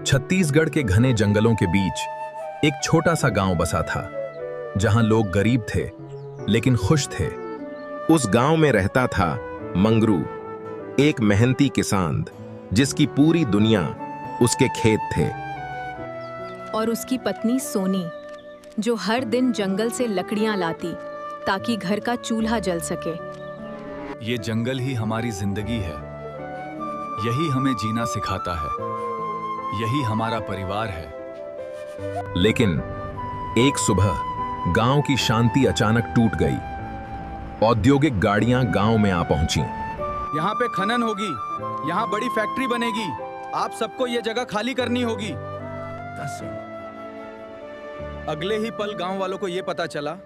छत्तीसगढ़ के घने जंगलों के बीच एक छोटा सा गांव बसा था, जहां लोग गरीब थे लेकिन खुश थे। उस गांव में रहता था मंगरू, एक मेहनती किसान जिसकी पूरी दुनिया उसके खेत थे। और उसकी पत्नी सोनी, जो हर दिन जंगल से लकड़ियां लाती ताकि घर का चूल्हा जल सके। ये जंगल ही हमारी जिंदगी है, यही हमें जीना सिखाता है, यही हमारा परिवार है। लेकिन एक सुबह गांव की शांति अचानक टूट गई। औद्योगिक गाड़ियां गांव में आ पहुंची। यहाँ पे खनन होगी, यहाँ बड़ी फैक्ट्री बनेगी, आप सबको ये जगह खाली करनी होगी। अगले ही पल गांव वालों को ये पता चला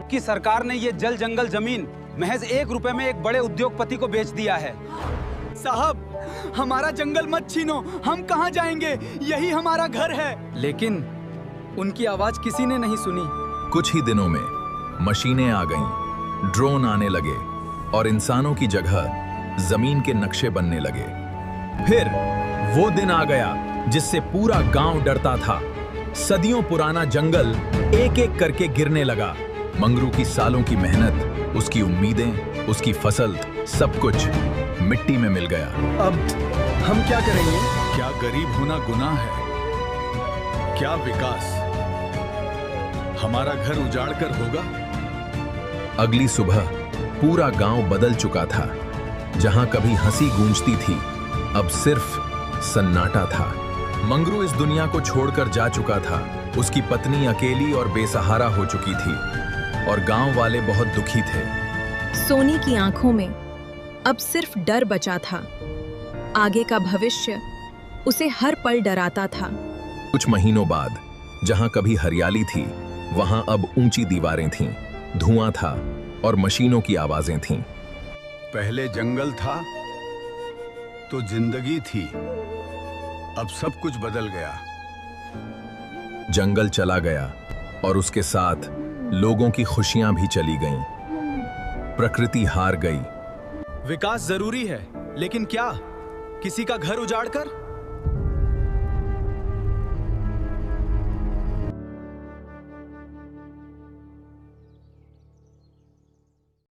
कि सरकार ने ये जल जंगल जमीन महज 1 रुपए में एक बड़े उद्योगपति को बेच दिया है। साहब, हमारा जंगल मत छीनो, हम कहां जाएंगे, यही हमारा घर है। लेकिन उनकी आवाज किसी ने नहीं सुनी। कुछ ही दिनों में मशीनें आ गईं, ड्रोन आने लगे और इंसानों की जगह जमीन के नक्शे बनने लगे। फिर वो दिन आ गया जिससे पूरा गांव डरता था। सदियों पुराना जंगल एक एक करके गिरने लगा। मंगरू की सालों की मेहनत, उसकी उम्मीदें, उसकी फसल, सब कुछ मिट्टी में मिल गया। अब हम क्या करेंगे? क्या गरीब होना गुनाह है? क्या विकास हमारा घर उजाड़ कर होगा? अगली सुबह पूरा गांव बदल चुका था। जहां कभी हंसी गूंजती थी, अब सिर्फ सन्नाटा था। मंगरू इस दुनिया को छोड़कर जा चुका था। उसकी पत्नी अकेली और बेसहारा हो चुकी थी और गांव वाले बहुत दुखी थे। सोनी की आंखों में अब सिर्फ डर बचा था। आगे का भविष्य उसे हर पल डराता था। कुछ महीनों बाद जहां कभी हरियाली थी, वहां अब ऊंची दीवारें थीं, धुआं था और मशीनों की आवाजें थीं। पहले जंगल था तो जिंदगी थी, अब सब कुछ बदल गया। जंगल चला गया और उसके साथ लोगों की खुशियां भी चली गईं। प्रकृति हार गई। विकास जरूरी है, लेकिन क्या किसी का घर उजाड़कर?